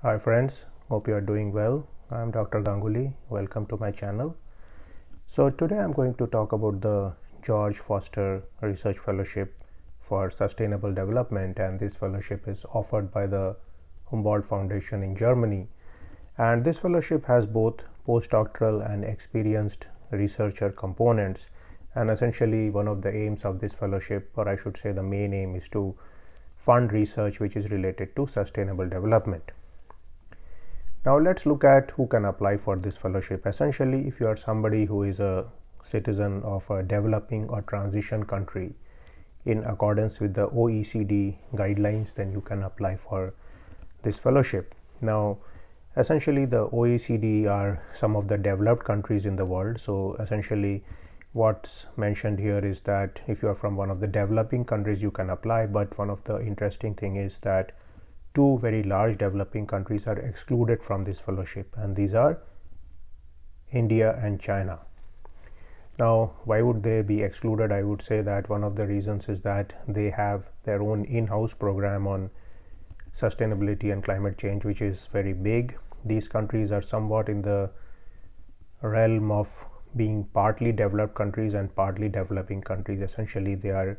Hi friends, hope you are doing well. I am Dr. Ganguly. Welcome to my channel. So today I'm going to talk about the Georg Foster Research Fellowship for Sustainable Development, and this fellowship is offered by the Humboldt Foundation in Germany. And this fellowship has both postdoctoral and experienced researcher components, and essentially one of the aims of this fellowship, or I should say the main aim, is to fund research which is related to sustainable development. Now let's look at who can apply for this fellowship. Essentially, if you are somebody who is a citizen of a developing or transition country in accordance with the OECD guidelines, then you can apply for this fellowship. Now, essentially the OECD are some of the developed countries in the world. So essentially what's mentioned here is that if you are from one of the developing countries, you can apply, but one of the interesting thing is that two very large developing countries are excluded from this fellowship, and these are India and China. Now, why would they be excluded? I would say that one of the reasons is that they have their own in-house program on sustainability and climate change, which is very big. These countries are somewhat in the realm of being partly developed countries and partly developing countries. Essentially, they are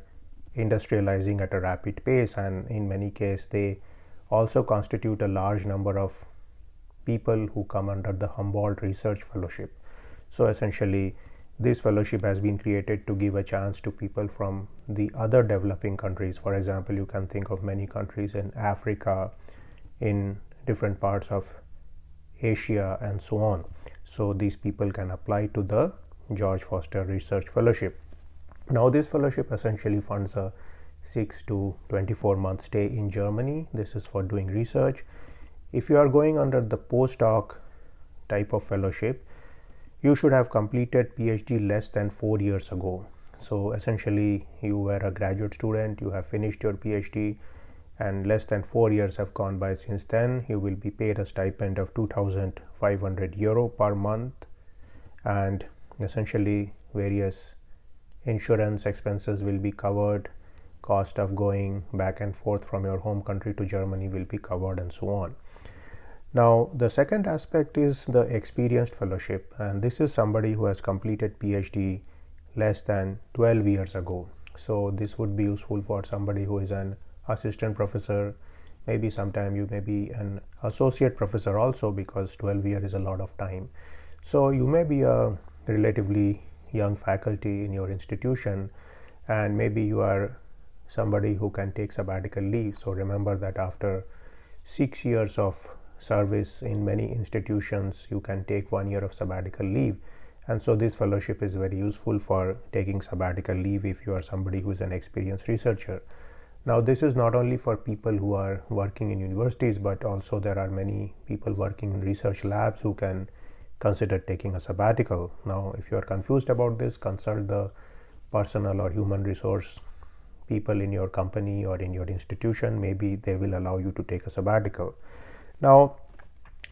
industrializing at a rapid pace, and in many cases they also constitute a large number of people who come under the Humboldt Research Fellowship. So essentially this fellowship has been created to give a chance to people from the other developing countries. For example, you can think of many countries in Africa, in different parts of Asia, and so on. So these people can apply to the Georg Foster Research Fellowship. Now this fellowship essentially funds a 6 to 24 month stay in Germany. This is for doing research. If you are going under the postdoc type of fellowship, you should have completed PhD less than 4 years ago. So essentially you were a graduate student, you have finished your PhD, and less than 4 years have gone by since then. You will be paid a stipend of 2,500 euro per month, and essentially various insurance expenses will be covered, cost of going back and forth from your home country to Germany will be covered, and so on. Now the second aspect is the experienced fellowship, and this is somebody who has completed PhD less than 12 years ago. So this would be useful for somebody who is an assistant professor. Maybe sometime you may be an associate professor also, because 12 years is a lot of time. So you may be a relatively young faculty in your institution, and maybe you are somebody who can take sabbatical leave. So remember that after 6 years of service in many institutions, you can take 1 year of sabbatical leave. And so this fellowship is very useful for taking sabbatical leave if you are somebody who is an experienced researcher. Now this is not only for people who are working in universities, but also there are many people working in research labs who can consider taking a sabbatical. Now if you are confused about this, consult the personal or human resource people in your company or in your institution. Maybe they will allow you to take a sabbatical. Now,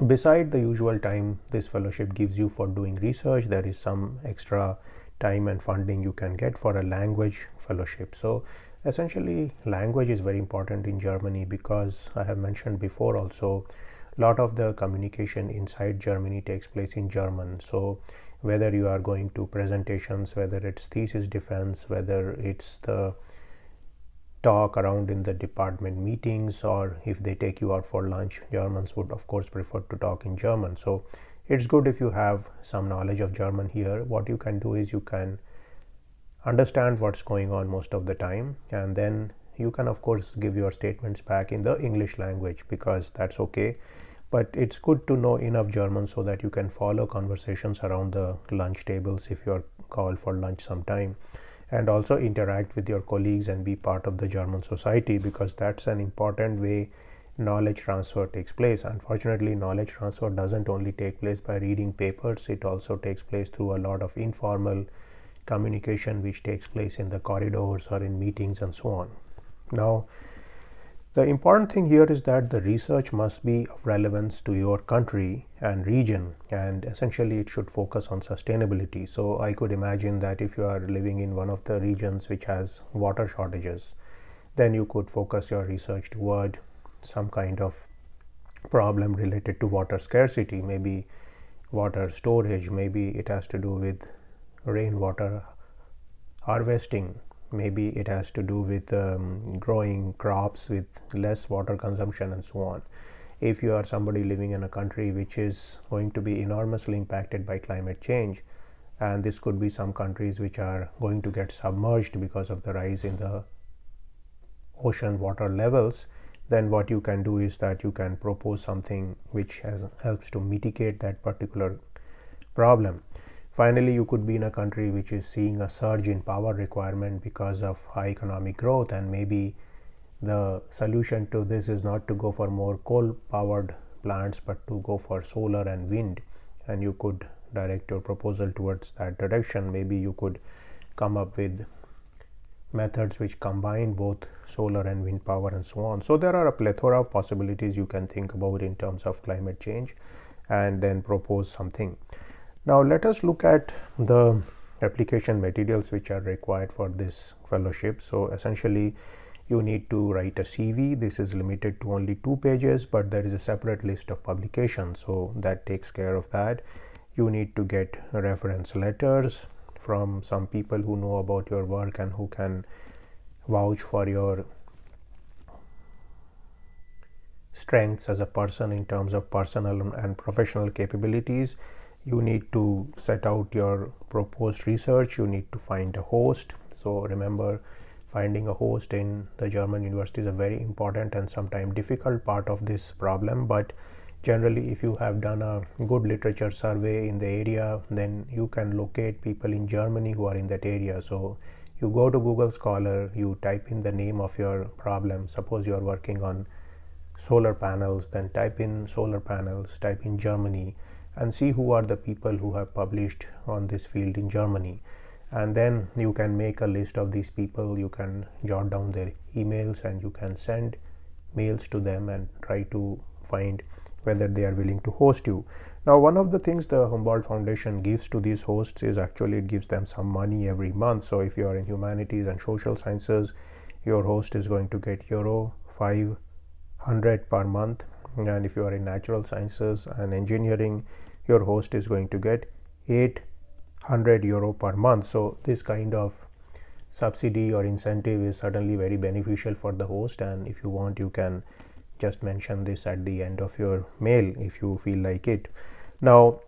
beside the usual time this fellowship gives you for doing research, there is some extra time and funding you can get for a language fellowship. So essentially language is very important in Germany, because I have mentioned before also, a lot of the communication inside Germany takes place in German. So whether you are going to presentations, whether it's thesis defense, whether it's the talk around in the department meetings, or if they take you out for lunch, Germans would of course prefer to talk in German. So it's good if you have some knowledge of German here. What you can do is you can understand what's going on most of the time, and then you can of course give your statements back in the English language, because that's okay. But it's good to know enough German so that you can follow conversations around the lunch tables if you're called for lunch sometime, and also interact with your colleagues and be part of the German society, because that's an important way knowledge transfer takes place. Unfortunately, knowledge transfer doesn't only take place by reading papers, it also takes place through a lot of informal communication which takes place in the corridors or in meetings and so on. Now the important thing here is that the research must be of relevance to your country and region, and essentially it should focus on sustainability. So I could imagine that if you are living in one of the regions which has water shortages, then you could focus your research toward some kind of problem related to water scarcity, maybe water storage, maybe it has to do with rainwater harvesting, maybe it has to do with growing crops with less water consumption and so on. If you are somebody living in a country which is going to be enormously impacted by climate change, and this could be some countries which are going to get submerged because of the rise in the ocean water levels, then what you can do is that you can propose something which helps to mitigate that particular problem. Finally, you could be in a country which is seeing a surge in power requirement because of high economic growth, and maybe the solution to this is not to go for more coal powered plants but to go for solar and wind, and you could direct your proposal towards that direction. Maybe you could come up with methods which combine both solar and wind power and so on. So there are a plethora of possibilities you can think about in terms of climate change and then propose something. Now let us look at the application materials which are required for this fellowship. So essentially you need to write a CV. This is limited to only 2 pages, but there is a separate list of publications, so that takes care of that. You need to get reference letters from some people who know about your work and who can vouch for your strengths as a person in terms of personal and professional capabilities. You need to set out your proposed research. You need to find a host. So remember, finding a host in the German university is a very important and sometimes difficult part of this problem, but generally if you have done a good literature survey in the area, then you can locate people in Germany who are in that area. So you go to Google Scholar, you type in the name of your problem. Suppose you are working on solar panels, then type in solar panels, type in Germany, and see who are the people who have published on this field in Germany. And then you can make a list of these people. You can jot down their emails and you can send mails to them and try to find whether they are willing to host you. Now, one of the things the Humboldt Foundation gives to these hosts is actually it gives them some money every month. So if you are in humanities and social sciences, your host is going to get euro 500 per month, and if you are in natural sciences and engineering, your host is going to get 800 euro per month. So this kind of subsidy or incentive is certainly very beneficial for the host, and if you want, you can just mention this at the end of your mail if you feel like it. Now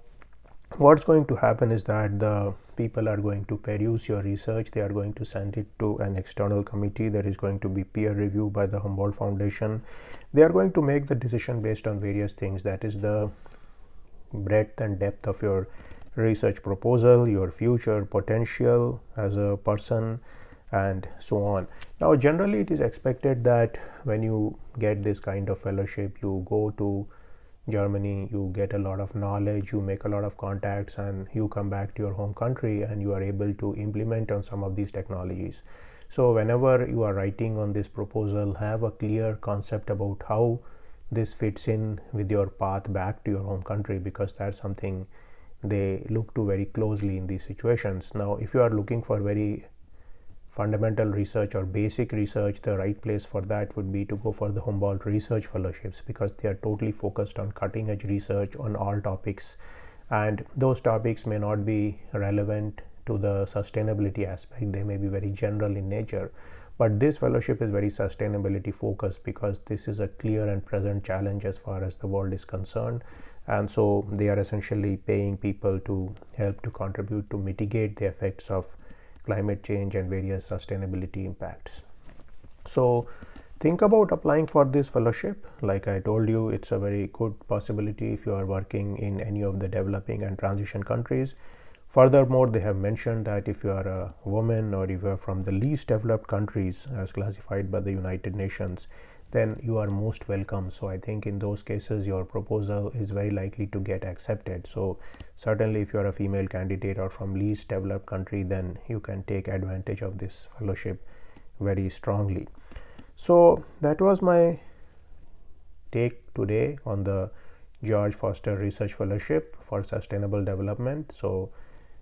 what's going to happen is that the people are going to peruse your research. They are going to send it to an external committee. There is going to be peer review by the Humboldt Foundation. They are going to make the decision based on various things, that is the breadth and depth of your research proposal, your future potential as a person, and so on. Now generally it is expected that when you get this kind of fellowship, you go to Germany, you get a lot of knowledge, you make a lot of contacts, and you come back to your home country and you are able to implement on some of these technologies. So whenever you are writing on this proposal, have a clear concept about how this fits in with your path back to your home country, because that's something they look to very closely in these situations. Now if you are looking for very fundamental research or basic research, the right place for that would be to go for the Humboldt Research Fellowships, because they are totally focused on cutting edge research on all topics, and those topics may not be relevant to the sustainability aspect. They may be very general in nature, but this fellowship is very sustainability focused because this is a clear and present challenge as far as the world is concerned, and so they are essentially paying people to help to contribute to mitigate the effects of climate change and various sustainability impacts. So think about applying for this fellowship. Like I told you, it's a very good possibility if you are working in any of the developing and transition countries. Furthermore, they have mentioned that if you are a woman or if you are from the least developed countries as classified by the United Nations, then you are most welcome. So I think in those cases your proposal is very likely to get accepted. So certainly if you are a female candidate or from least developed country, then you can take advantage of this fellowship very strongly. So that was my take today on the Georg Foster Research Fellowship for Sustainable Development. So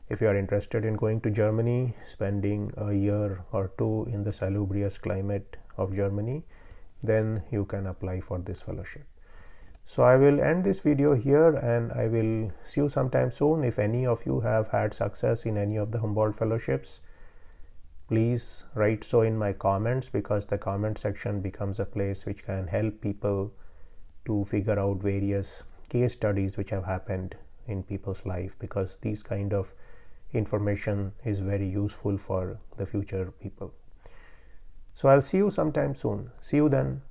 if you are interested in going to Germany, spending a year or two in the salubrious climate of Germany, then you can apply for this fellowship. So I will end this video here, and I will see you sometime soon. If any of you have had success in any of the Humboldt Fellowships, please write so in my comments, because the comment section becomes a place which can help people to figure out various case studies which have happened in people's life, because these kind of information is very useful for the future people. So I'll see you sometime soon. See you then.